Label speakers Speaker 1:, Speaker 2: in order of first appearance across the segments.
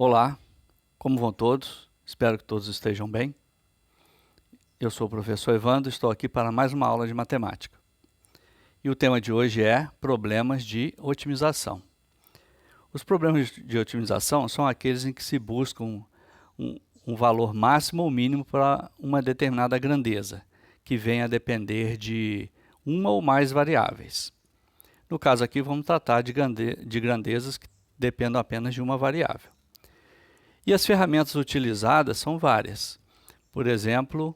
Speaker 1: Olá, como vão todos? Espero que todos estejam bem. Eu sou o professor Evandro, estou aqui para mais uma aula de matemática. E o tema de hoje é problemas de otimização. Os problemas de otimização são aqueles em que se busca um valor máximo ou mínimo para uma determinada grandeza, que venha a depender de uma ou mais variáveis. No caso aqui, vamos tratar de grandezas que dependam apenas de uma variável. E as ferramentas utilizadas são várias. Por exemplo,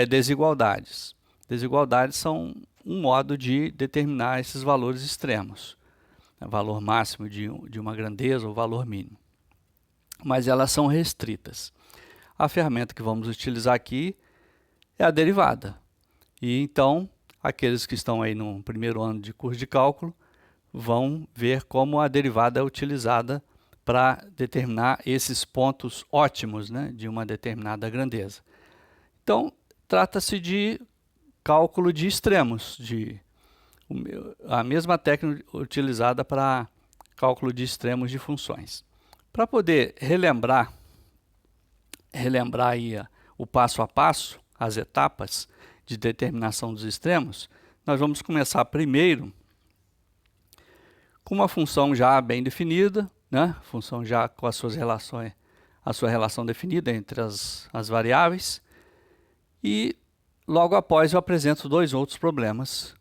Speaker 1: desigualdades. Desigualdades são um modo de determinar esses valores extremos. Valor máximo de uma grandeza ou valor mínimo. Mas elas são restritas. A ferramenta que vamos utilizar aqui é a derivada. E então, aqueles que estão aí no primeiro ano de curso de cálculo vão ver como a derivada é utilizada para determinar esses pontos ótimos, né, de uma determinada grandeza. Então, trata-se de cálculo de extremos, a mesma técnica utilizada para cálculo de extremos de funções. Para poder relembrar aí o passo a passo, as etapas de determinação dos extremos, nós vamos começar primeiro com uma função já bem definida, né? Função já com as suas relações, a sua relação definida entre as variáveis. E logo após eu apresento dois outros problemas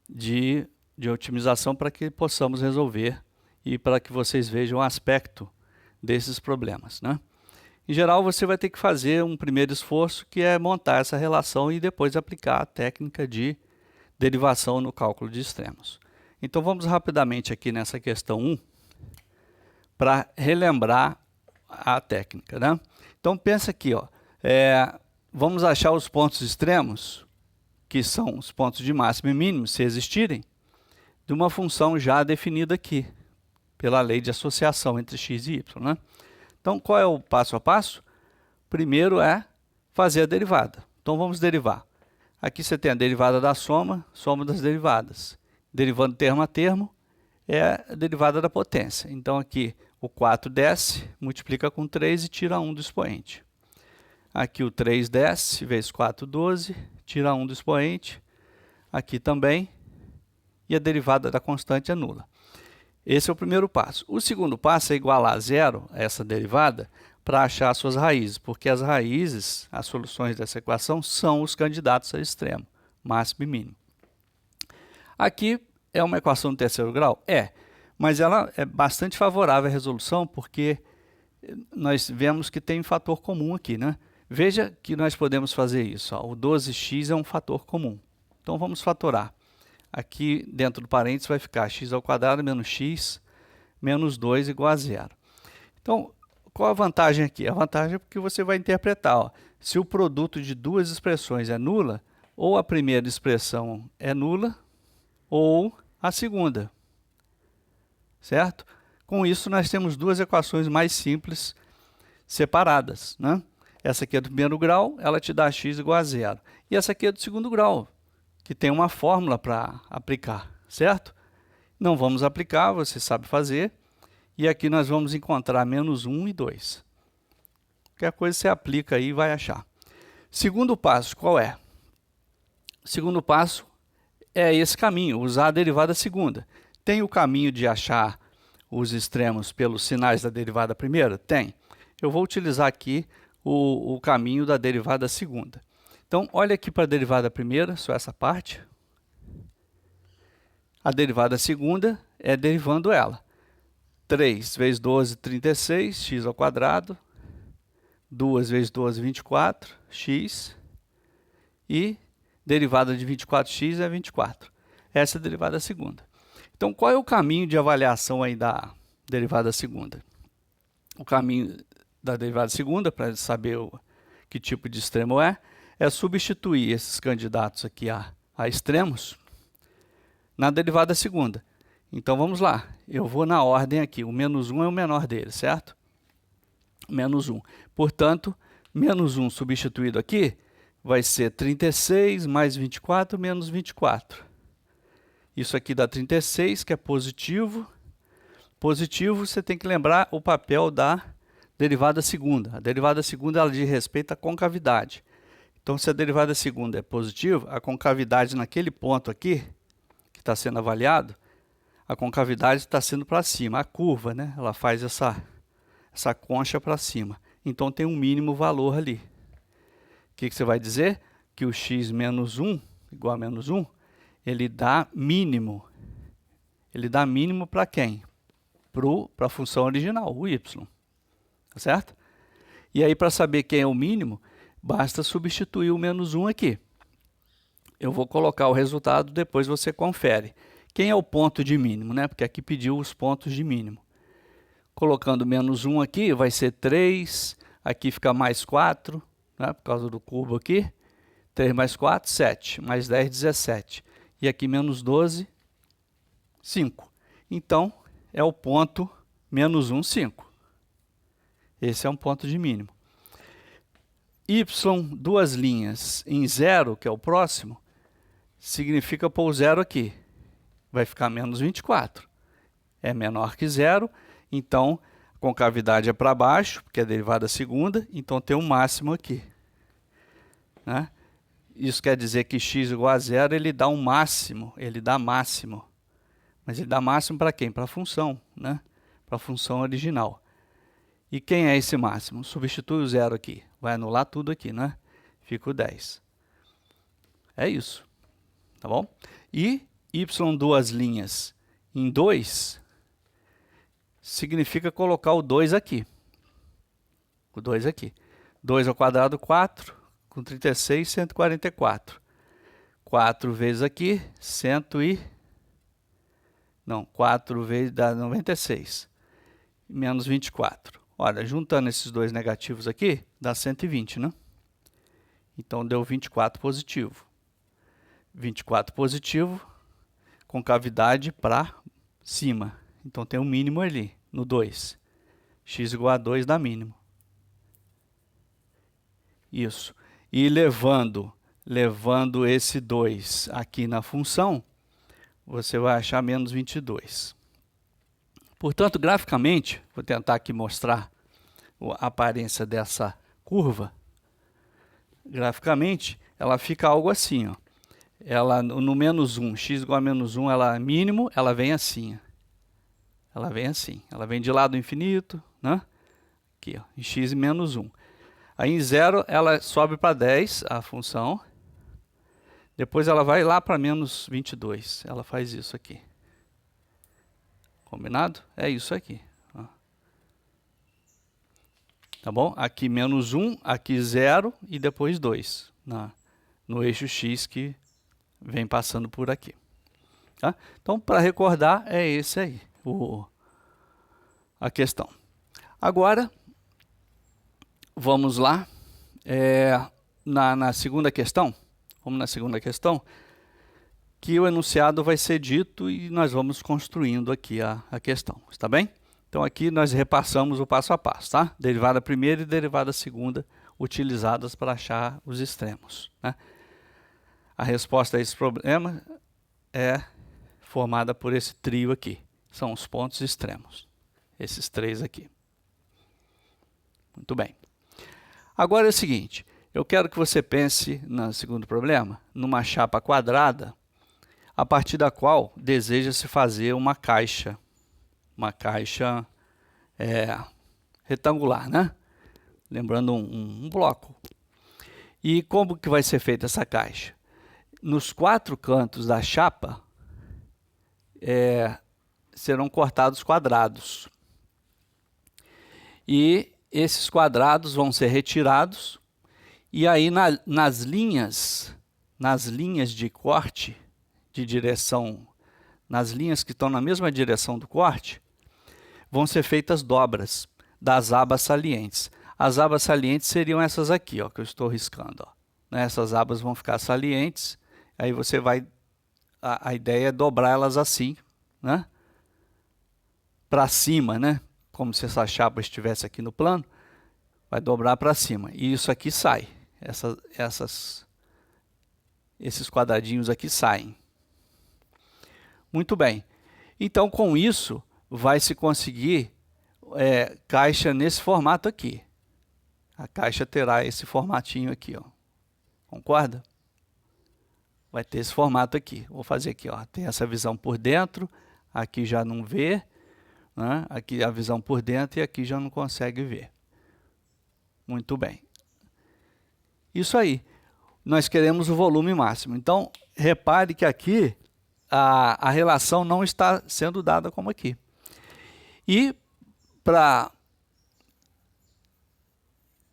Speaker 1: de otimização para que possamos resolver e para que vocês vejam o aspecto desses problemas, né? Em geral, você vai ter que fazer um primeiro esforço, que é montar essa relação e depois aplicar a técnica de derivação no cálculo de extremos. Então, vamos rapidamente aqui nessa questão 1, para relembrar a técnica, né? Então, pensa aqui, ó, vamos achar os pontos extremos, que são os pontos de máximo e mínimo, se existirem, de uma função já definida aqui, pela lei de associação entre x e y, né? Então, qual é o passo a passo? Primeiro é fazer a derivada. Então, vamos derivar. Aqui você tem a derivada da soma, soma das derivadas. Derivando termo a termo, é a derivada da potência. Então, aqui o 4 desce, multiplica com 3 e tira 1 do expoente. Aqui o 3 desce, vezes 4, 12, tira 1 do expoente. Aqui também, e a derivada da constante é nula. Esse é o primeiro passo. O segundo passo é igualar a zero, essa derivada, para achar as suas raízes, porque as raízes, as soluções dessa equação, são os candidatos a extremo, máximo e mínimo. Aqui é uma equação do terceiro grau? Mas ela é bastante favorável à resolução, porque nós vemos que tem um fator comum aqui, né? Veja que nós podemos fazer isso, ó. O 12x é um fator comum. Então, vamos fatorar. Aqui, dentro do parênteses, vai ficar x ao quadrado menos x menos 2 igual a zero. Então, qual a vantagem aqui? A vantagem é porque você vai interpretar, ó, se o produto de duas expressões é nula, ou a primeira expressão é nula, ou a segunda, certo? Com isso, nós temos duas equações mais simples separadas, né? Essa aqui é do primeiro grau, ela te dá x igual a zero. E essa aqui é do segundo grau, que tem uma fórmula para aplicar, certo? Não vamos aplicar, você sabe fazer. E aqui nós vamos encontrar menos 1 e 2. Qualquer coisa você aplica aí e vai achar. Segundo passo, qual é? O segundo passo é esse caminho, usar a derivada segunda. Tem o caminho de achar os extremos pelos sinais da derivada primeira? Tem. Eu vou utilizar aqui o caminho da derivada segunda. Então, olha aqui para a derivada primeira, só essa parte. A derivada segunda é derivando ela. 3 vezes 12, 36, x ao quadrado. 2 vezes 12, 24, x. E derivada de 24x é 24. Essa é a derivada segunda. Então, qual é o caminho de avaliação aí da derivada segunda? O caminho da derivada segunda, para saber que tipo de extremo é substituir esses candidatos aqui a extremos na derivada segunda. Então, vamos lá. Eu vou na ordem aqui. O menos 1 é o menor dele, certo? Menos 1. Portanto, menos 1 substituído aqui vai ser 36 mais 24 menos 24. Isso aqui dá 36, que é positivo. positivo, você tem que lembrar o papel da derivada segunda. A derivada segunda ela diz respeito à concavidade. Então, se a derivada segunda é positiva, a concavidade naquele ponto aqui, que está sendo avaliado, a concavidade está sendo para cima. A curva, né, ela faz essa concha para cima. Então, tem um mínimo valor ali. O que você vai dizer? Que o x menos 1, igual a menos 1, ele dá mínimo. Ele dá mínimo para quem? Para a função original, o y. Tá certo? E aí, para saber quem é o mínimo, basta substituir o menos 1 aqui. Eu vou colocar o resultado, depois você confere. Quem é o ponto de mínimo, né? Porque aqui pediu os pontos de mínimo. Colocando menos 1 aqui, vai ser 3. Aqui fica mais 4, né? Por causa do cubo aqui. 3 mais 4, 7. Mais 10, 17. E aqui menos 12, 5. Então, é o ponto menos 1, 5. Esse é um ponto de mínimo. Y, duas linhas em 0, que é o próximo, significa pôr o 0 aqui. Vai ficar menos 24. É menor que 0, então a concavidade é para baixo, porque é derivada segunda, então tem um máximo aqui. Né? Isso quer dizer que x igual a 0, ele dá um máximo, ele dá máximo. Mas ele dá máximo para quem? Para a função, né? Para a função original. E quem é esse máximo? Substitui o 0 aqui. Vai anular tudo aqui, né? Fica o 10. É isso. Tá bom? E y duas linhas em 2 significa colocar o 2 aqui. O 2 aqui. 2 ao quadrado, 4. Com 36, 144. 4 vezes aqui, 4 vezes dá 96. Menos 24. Olha, juntando esses dois negativos aqui, dá 120, né? Então, deu 24 positivo. 24 positivo, concavidade para cima. Então, tem um mínimo ali, no 2. X igual a 2 dá mínimo. Isso. E levando esse 2 aqui na função, você vai achar menos 22. Portanto, graficamente, vou tentar aqui mostrar a aparência dessa curva. Graficamente, ela fica algo assim, ó. Ela no menos 1, x igual a menos 1, ela é mínimo, ela vem assim. Ela vem assim, ela vem de lado infinito, né? Aqui, ó, em x menos 1. Aí em 0, ela sobe para 10, a função. Depois ela vai lá para menos 22. Ela faz isso aqui. Combinado? É isso aqui. Ó. Tá bom? Aqui menos 1, aqui 0 e depois 2. No eixo x que vem passando por aqui. Tá? Então, para recordar, é esse aí a questão. Agora, vamos lá. Na segunda questão, vamos na segunda questão, que o enunciado vai ser dito e nós vamos construindo aqui a questão, está bem? Então aqui nós repassamos o passo a passo, tá? Derivada primeira e derivada segunda utilizadas para achar os extremos, né? A resposta a esse problema é formada por esse trio aqui, são os pontos extremos, esses três aqui. Muito bem. Agora é o seguinte, eu quero que você pense, no segundo problema, numa chapa quadrada, a partir da qual deseja-se fazer uma caixa retangular, né? Lembrando um bloco. E como que vai ser feita essa caixa? Nos 4 cantos da chapa serão cortados quadrados. E esses quadrados vão ser retirados e aí nas linhas de corte, de direção, nas linhas que estão na mesma direção do corte, vão ser feitas dobras das abas salientes. As abas salientes seriam essas aqui, ó, que eu estou riscando. Ó. Essas abas vão ficar salientes, aí você vai, a ideia é dobrar elas assim, né? Para cima, né? Como se essa chapa estivesse aqui no plano, vai dobrar para cima. E isso aqui sai, esses quadradinhos aqui saem. Muito bem. Então, com isso, vai se conseguir caixa nesse formato aqui. A caixa terá esse formatinho aqui, ó. Concorda? Vai ter esse formato aqui. Vou fazer aqui, ó. Tem essa visão por dentro, aqui já não vê, né? Aqui a visão por dentro e aqui já não consegue ver. Muito bem. Isso aí. Nós queremos o volume máximo. Então, repare que aqui a relação não está sendo dada como aqui. E para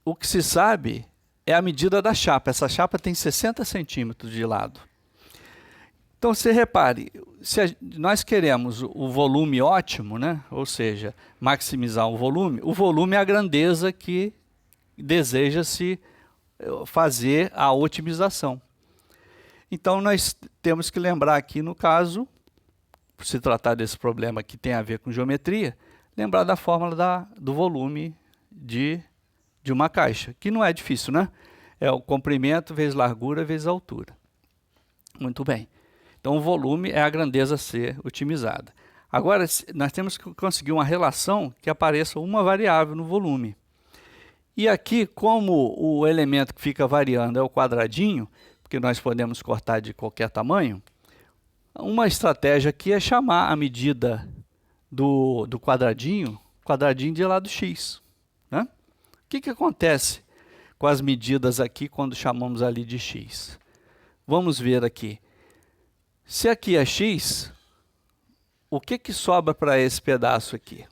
Speaker 1: o que se sabe é a medida da chapa. Essa chapa tem 60 centímetros de lado. Então, você repare, se nós queremos o volume ótimo, né? Ou seja, maximizar o volume é a grandeza que deseja-se fazer a otimização. Então, nós temos que lembrar aqui, no caso, por se tratar desse problema que tem a ver com geometria, lembrar da fórmula do volume de uma caixa, que não é difícil, né? É o comprimento vezes largura vezes altura. Muito bem. Então, o volume é a grandeza a ser otimizada. Agora, nós temos que conseguir uma relação que apareça uma variável no volume. E aqui, como o elemento que fica variando é o quadradinho, porque nós podemos cortar de qualquer tamanho, uma estratégia aqui é chamar a medida do quadradinho de lado x. Né? O que acontece com as medidas aqui quando chamamos ali de x? Vamos ver aqui. Se aqui é x, o que sobra para esse pedaço aqui?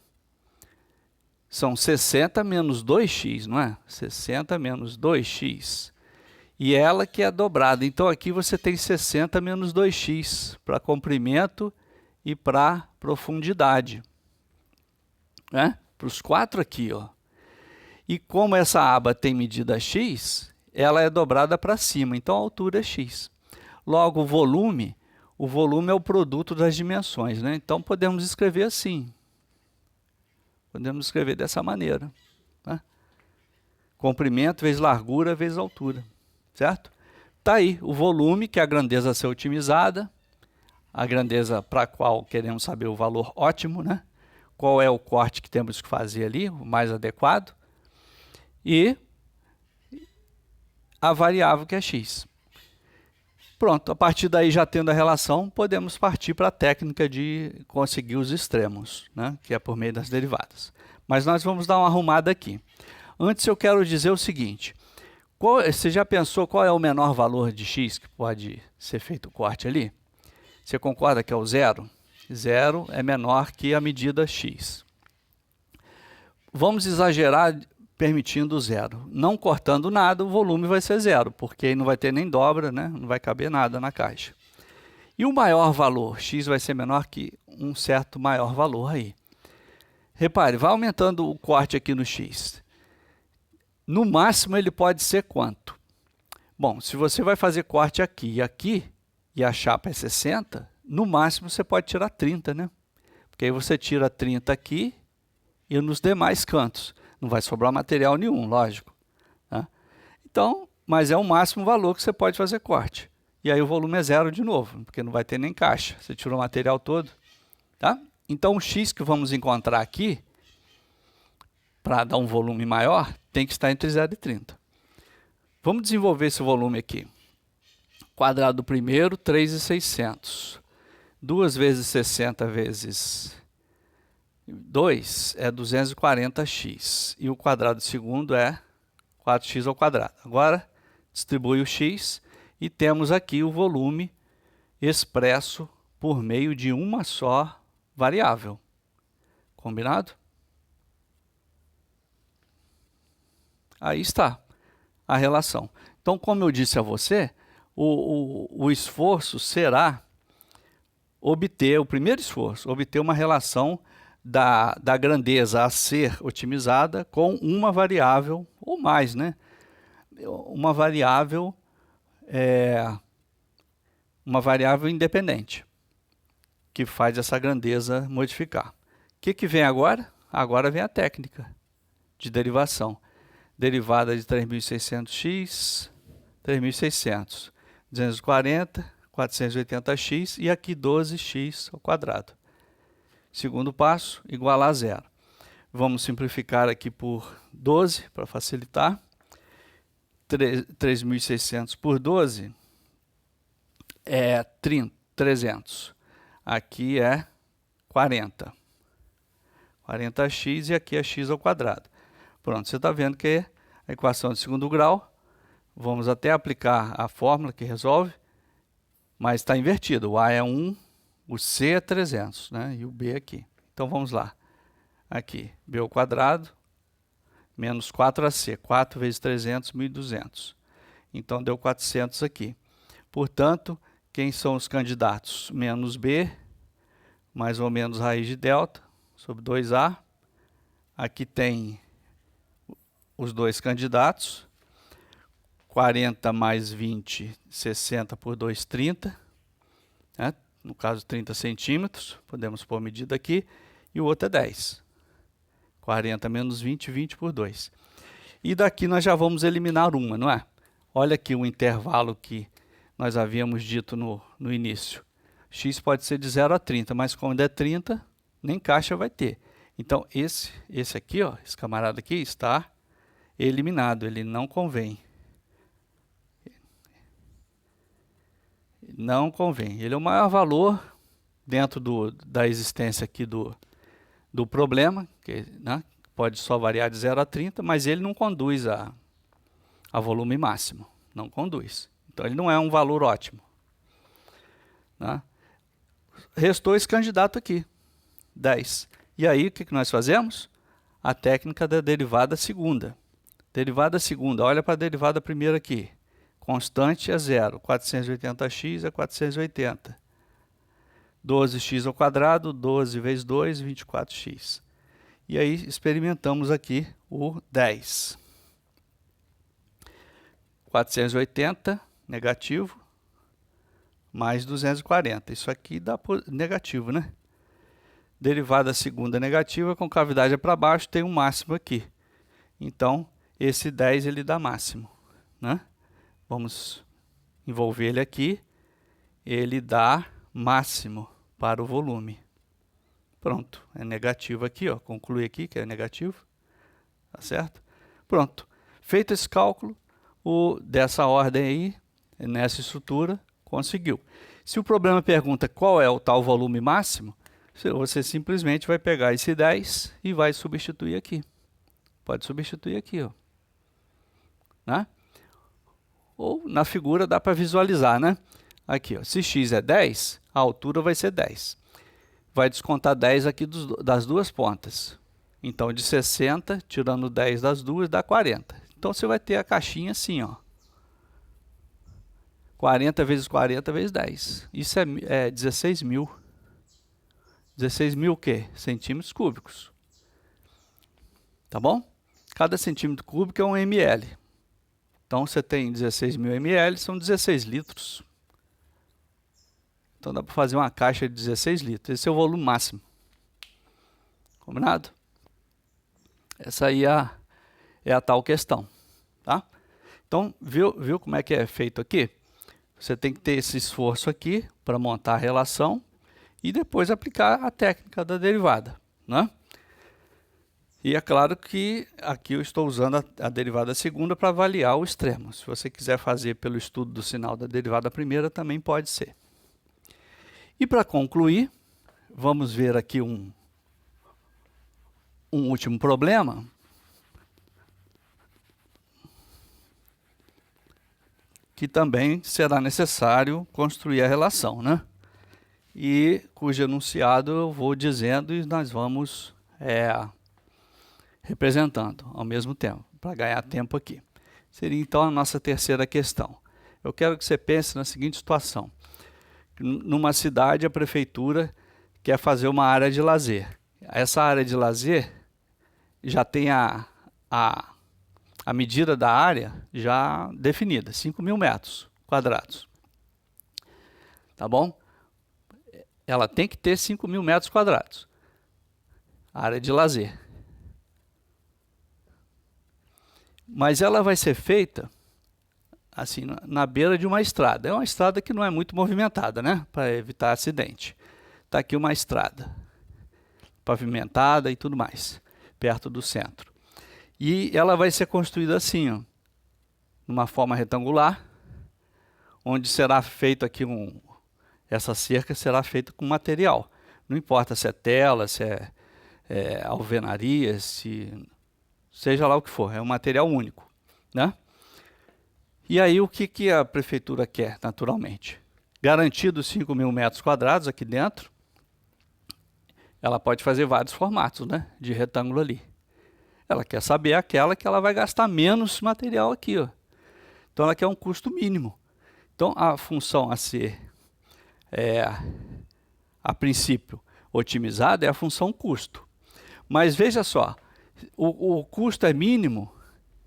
Speaker 1: São 60 menos 2x, não é? 60 menos 2x. E ela que é dobrada. Então, aqui você tem 60 menos 2x para comprimento e para profundidade. Né? Para os quatro aqui, ó. E como essa aba tem medida x, ela é dobrada para cima. Então, a altura é x. Logo, o volume é o produto das dimensões, né? Então, podemos escrever assim. Podemos escrever dessa maneira. Né? Comprimento vezes largura vezes altura. Certo? Está aí o volume, que é a grandeza a ser otimizada. A grandeza para a qual queremos saber o valor ótimo, né? Qual é o corte que temos que fazer ali, o mais adequado. E a variável que é x. Pronto, a partir daí, já tendo a relação, podemos partir para a técnica de conseguir os extremos, né? Que é por meio das derivadas. Mas nós vamos dar uma arrumada aqui. Antes eu quero dizer o seguinte, você já pensou qual é o menor valor de x que pode ser feito o corte ali? Você concorda que é o zero? Zero é menor que a medida x. Vamos exagerar permitindo zero. Não cortando nada, o volume vai ser zero, porque aí não vai ter nem dobra, né? Não vai caber nada na caixa. E o maior valor, x vai ser menor que um certo maior valor aí. Repare, vai aumentando o corte aqui no x. No máximo ele pode ser quanto? Bom, se você vai fazer corte aqui e aqui, e a chapa é 60, no máximo você pode tirar 30, né? Porque aí você tira 30 aqui e nos demais cantos. Não vai sobrar material nenhum, lógico. Tá? Então, mas é o máximo valor que você pode fazer corte. E aí o volume é zero de novo, porque não vai ter nem caixa. Você tirou o material todo. Tá? Então, o x que vamos encontrar aqui, para dar um volume maior, tem que estar entre 0 e 30. Vamos desenvolver esse volume aqui. Quadrado do primeiro, 3.600. 2 vezes 60 vezes 2 é 240x. E o quadrado do segundo é 4x ao quadrado. Agora, distribui o x e temos aqui o volume expresso por meio de uma só variável. Combinado? Aí está a relação. Então, como eu disse a você, o esforço será obter, o primeiro esforço, obter uma relação da grandeza a ser otimizada com uma variável, ou mais, né? Uma variável independente, que faz essa grandeza modificar. O que vem agora? Agora vem a técnica de derivação. Derivada de 3.600x, 3.600, 240, 480x e aqui 12x ao quadrado. Segundo passo, igualar a zero. Vamos simplificar aqui por 12, para facilitar. 3.600 por 12 é 300. Aqui é 40. 40x e aqui é x ao quadrado. Pronto, você está vendo que é a equação de segundo grau. Vamos até aplicar a fórmula que resolve, mas está invertido. O A é 1, o C é 300, né? E o B aqui. Então vamos lá. Aqui, B ao quadrado, menos 4AC. 4 vezes 300, 1.200. Então deu 400 aqui. Portanto, quem são os candidatos? Menos B, mais ou menos raiz de delta, sobre 2A. Aqui tem os dois candidatos. 40 mais 20, 60 por 2, 30. Né? No caso, 30 centímetros. Podemos pôr a medida aqui. E o outro é 10. 40 menos 20, 20 por 2. E daqui nós já vamos eliminar uma, não é? Olha aqui o intervalo que nós havíamos dito no início. X pode ser de 0 a 30, mas quando é 30, nem caixa vai ter. Então, esse aqui, ó, esse camarada aqui está eliminado, ele não convém. Não convém. Ele é o maior valor dentro da existência aqui do problema, que, né, pode só variar de 0 a 30, mas ele não conduz a volume máximo. Não conduz. Então, ele não é um valor ótimo. Né? Restou esse candidato aqui, 10. E aí, o que nós fazemos? A técnica da derivada segunda. Derivada segunda, olha para a derivada primeira aqui. Constante é 0, 480x é 480. 12x ao quadrado, 12 vezes 2, 24x. E aí experimentamos aqui o 10. 480, negativo, mais 240. Isso aqui dá negativo, né? Derivada segunda negativa, com cavidade para baixo, tem um máximo aqui. Então, esse 10 ele dá máximo, né? Vamos envolver ele aqui. Ele dá máximo para o volume. Pronto, é negativo aqui, ó. Conclui aqui que é negativo. Tá certo? Pronto. Feito esse cálculo, dessa ordem aí, nessa estrutura, conseguiu. Se o problema pergunta qual é o tal volume máximo, você simplesmente vai pegar esse 10 e vai substituir aqui. Pode substituir aqui, ó. Né? Ou na figura dá para visualizar, né? Aqui, ó, se x é 10, a altura vai ser 10. Vai descontar 10 aqui das duas pontas. Então, de 60, tirando 10 das duas, dá 40. Então, você vai ter a caixinha assim, ó. 40 vezes 40 vezes 10. Isso é 16 mil. 16 mil o quê? Centímetros cúbicos. Tá bom? Cada centímetro cúbico é um ml. Então, você tem 16 mil ml, são 16 litros. Então, dá para fazer uma caixa de 16 litros. Esse é o volume máximo. Combinado? Essa aí é a tal questão. Tá? Então, viu como é que é feito aqui? Você tem que ter esse esforço aqui para montar a relação e depois aplicar a técnica da derivada. Né? E é claro que aqui eu estou usando a derivada segunda para avaliar o extremo. Se você quiser fazer pelo estudo do sinal da derivada primeira, também pode ser. E para concluir, vamos ver aqui um último problema. Que também será necessário construir a relação, né? E cujo enunciado eu vou dizendo e nós vamos representando ao mesmo tempo, para ganhar tempo aqui. Seria então a nossa terceira questão. Eu quero que você pense na seguinte situação. Numa cidade, a prefeitura quer fazer uma área de lazer. Essa área de lazer já tem a medida da área já definida, 5.000 metros quadrados. Tá bom? Ela tem que ter 5.000 metros quadrados. Área de lazer. Mas ela vai ser feita assim na beira de uma estrada. É uma estrada que não é muito movimentada, né? Para evitar acidente. Está aqui uma estrada. pavimentada e tudo mais, perto do centro. E ela vai ser construída assim, ó, numa forma retangular, onde será feito aqui essa cerca será feita com material. Não importa se é tela, se é alvenaria, seja lá o que for, é um material único, né? E aí o que a prefeitura quer, naturalmente? Garantido 5.000 metros quadrados aqui dentro, ela pode fazer vários formatos, né, de retângulo ali. Ela quer saber aquela que ela vai gastar menos material aqui, ó. Então ela quer um custo mínimo. Então a função a ser, a princípio, otimizada é a função custo. Mas veja só, o custo é mínimo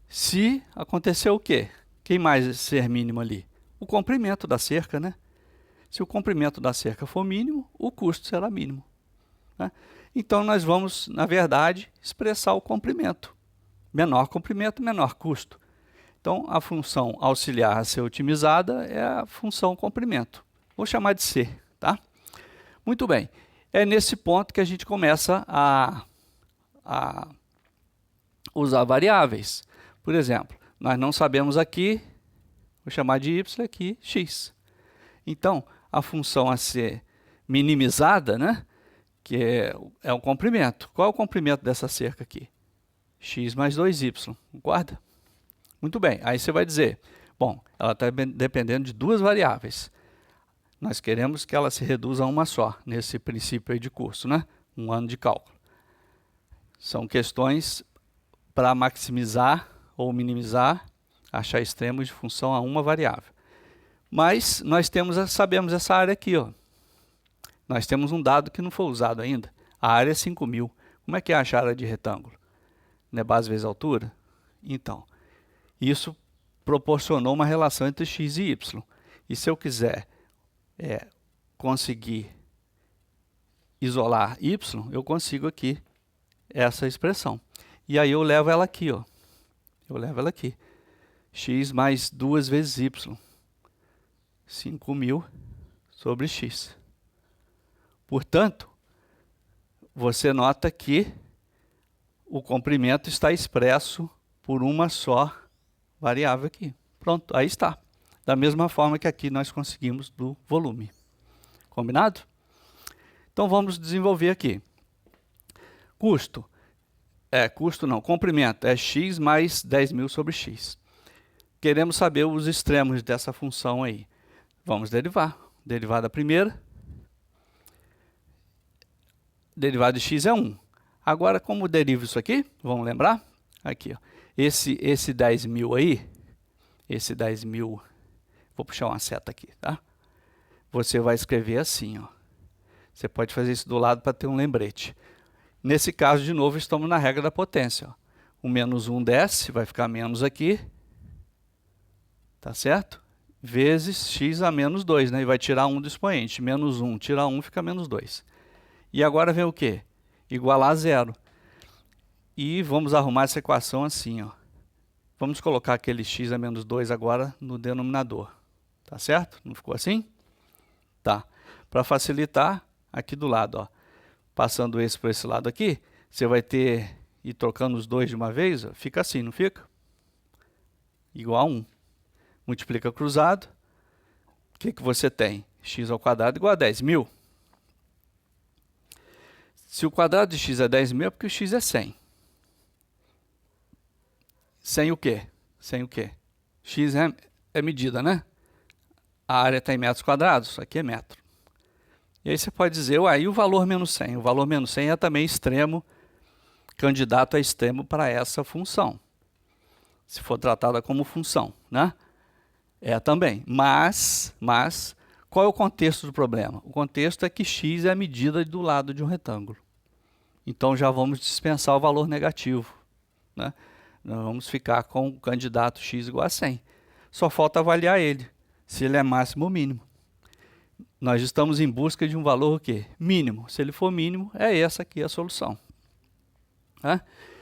Speaker 1: se acontecer o quê? Quem mais ser mínimo ali? O comprimento da cerca, né? Se o comprimento da cerca for mínimo, o custo será mínimo, né? Então nós vamos, na verdade, expressar o comprimento. Menor comprimento, menor custo. Então a função auxiliar a ser otimizada é a função comprimento. Vou chamar de C, tá? Muito bem. É nesse ponto que a gente começa a usar variáveis. Por exemplo, nós não sabemos aqui, vou chamar de y aqui, x. Então, a função a ser minimizada, né, que é o comprimento. Qual é o comprimento dessa cerca aqui? X mais 2y, concorda? Muito bem, aí você vai dizer, bom, ela está dependendo de duas variáveis. Nós queremos que ela se reduza a uma só, nesse princípio aí de curso, né? Um ano de cálculo. São questões para maximizar ou minimizar, achar extremos de função a uma variável. Mas nós sabemos essa área aqui, ó. Nós temos um dado que não foi usado ainda. A área é 5.000. Como é que é achar a área de retângulo? Não é base vezes altura? Então, isso proporcionou uma relação entre x e y. E se eu quiser conseguir isolar y, eu consigo aqui essa expressão. E aí eu levo ela aqui, ó. Eu levo ela aqui. X mais 2 vezes y. 5.000 sobre x. Portanto, você nota que o comprimento está expresso por uma só variável aqui. Pronto, aí está. Da mesma forma que aqui nós conseguimos do volume. Combinado? Então vamos desenvolver aqui. Custo. Custo não, comprimento é x mais 10.000 sobre x. Queremos saber os extremos dessa função aí. Vamos derivar. Derivada primeira. Derivada de x é 1. Agora, como derivo isso aqui? Vamos lembrar? Aqui, ó. Esse 10.000 aí, esse 10.000, vou puxar uma seta aqui, tá? Você vai escrever assim, ó. Você pode fazer isso do lado para ter um lembrete. Nesse caso, de novo, estamos na regra da potência, ó. O menos 1 desce, vai ficar menos aqui, tá certo? Vezes x a menos 2, né? E vai tirar 1 do expoente. Menos 1, tira 1, fica menos 2. E agora vem o quê? Igualar a zero. E vamos arrumar essa equação assim, ó. Vamos colocar aquele x a menos 2 agora no denominador. Tá certo? Não ficou assim? Tá. Para facilitar, aqui do lado, ó. Passando esse por esse lado aqui, você vai ter, e trocando os dois de uma vez, ó, fica assim, não fica? Igual a 1. Multiplica cruzado. O que você tem? X ao quadrado igual a 10.000. Se o quadrado de x é 10.000, é porque o x é 100. Sem o quê? Sem o quê? X é medida, né? A área está em metros quadrados, isso aqui é metro. E aí você pode dizer, e o valor menos 100? O valor menos 100 é também extremo, candidato a extremo para essa função. Se for tratada como função, né? É também. Mas, qual é o contexto do problema? O contexto é que x é a medida do lado de um retângulo. Então já vamos dispensar o valor negativo, né? Nós vamos ficar com o candidato x igual a 100. Só falta avaliar ele, se ele é máximo ou mínimo. Nós estamos em busca de um valor o quê? Mínimo. Se ele for mínimo, é essa aqui a solução. Né?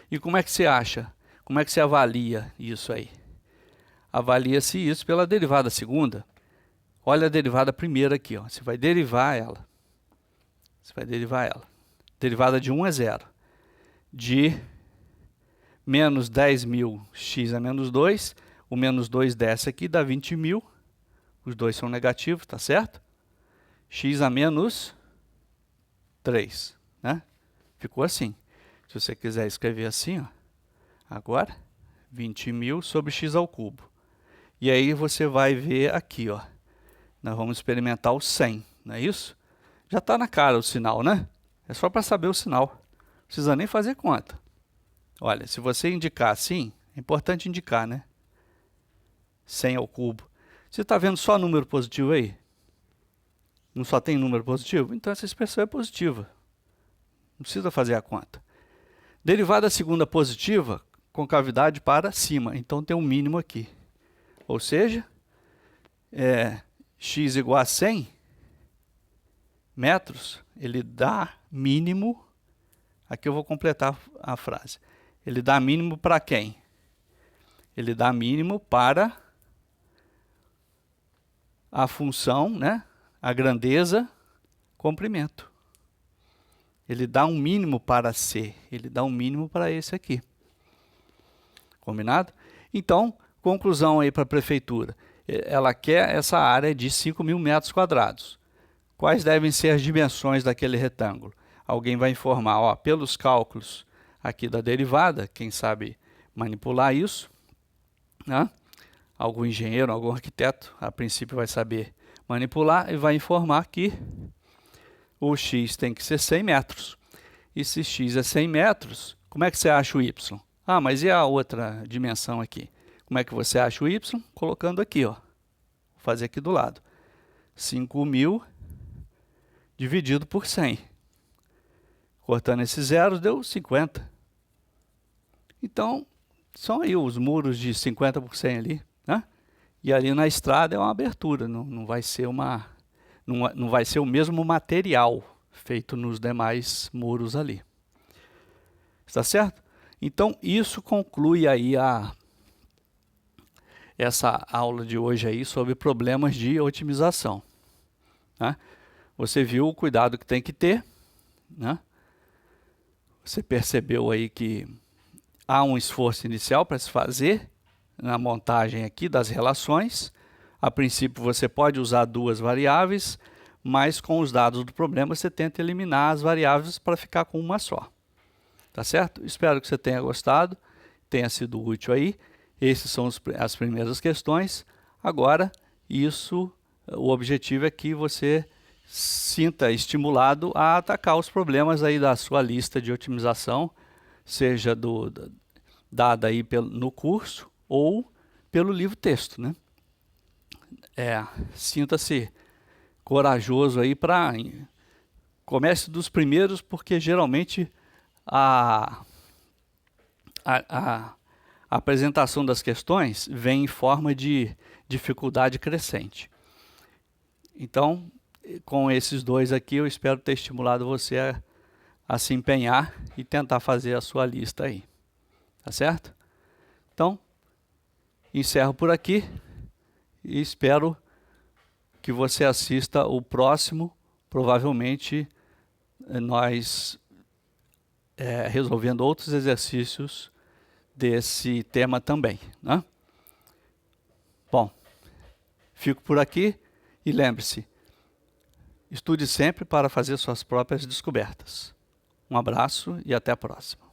Speaker 1: E como é que você acha? Como é que você avalia isso aí? Avalia-se isso pela derivada segunda. Olha a derivada primeira aqui, ó. Você vai derivar ela. Você vai derivar ela. derivada de 1 é 0. De menos 10.000, x a menos 2. O menos 2 desce aqui, dá 20.000. Os dois são negativos, tá certo? X a menos 3, né? Ficou assim. Se você quiser escrever assim, ó, agora, 20.000 sobre x ao cubo. E aí você vai ver aqui, ó. Nós vamos experimentar o 100, não é isso? Já está na cara o sinal, né? É só para saber o sinal. Não precisa nem fazer conta. Olha, se você indicar assim, é importante indicar, né? 100 ao cubo. Você está vendo só número positivo aí? Não só tem número positivo? Então essa expressão é positiva. Não precisa fazer a conta. Derivada segunda positiva, concavidade para cima. Então tem um mínimo aqui. Ou seja, x igual a 100 metros, ele dá mínimo. Aqui eu vou completar a frase. Ele dá mínimo para quem? Ele dá mínimo para a função, né? A grandeza, comprimento. Ele dá um mínimo para C, ele dá um mínimo para esse aqui. Combinado? Então, conclusão aí para a prefeitura. Ela quer essa área de 5.000 metros quadrados. Quais devem ser as dimensões daquele retângulo? Alguém vai informar, ó, pelos cálculos aqui da derivada, quem sabe manipular isso, né? Algum engenheiro, algum arquiteto, a princípio vai saber manipular e vai informar que o x tem que ser 100 metros. E se x é 100 metros, como é que você acha o y? Ah, mas e a outra dimensão aqui? Como é que você acha o y? Colocando aqui, ó. Vou fazer aqui do lado. 5.000 dividido por 100. Cortando esses zeros, deu 50. Então, são aí os muros de 50 por 100 ali, né? E ali na estrada é uma abertura, não vai ser não vai ser o mesmo material feito nos demais muros ali. Está certo? Então, isso conclui aí essa aula de hoje aí sobre problemas de otimização, né? Você viu o cuidado que tem que ter, né? Você percebeu aí que há um esforço inicial para se fazer na montagem aqui das relações. A princípio você pode usar duas variáveis, mas com os dados do problema você tenta eliminar as variáveis para ficar com uma só. Tá certo? Espero que você tenha gostado, tenha sido útil aí. Esses são as primeiras questões. Agora, o objetivo é que você sinta estimulado a atacar os problemas aí da sua lista de otimização, seja dada aí no curso ou pelo livro-texto, né? Sinta-se corajoso aí para comece dos primeiros, porque geralmente a apresentação das questões vem em forma de dificuldade crescente. Então, com esses dois aqui, eu espero ter estimulado você a se empenhar e tentar fazer a sua lista aí. Tá certo? Então, encerro por aqui e espero que você assista o próximo. Provavelmente, nós resolvendo outros exercícios desse tema também, né? Bom, fico por aqui e lembre-se, estude sempre para fazer suas próprias descobertas. Um abraço e até a próxima.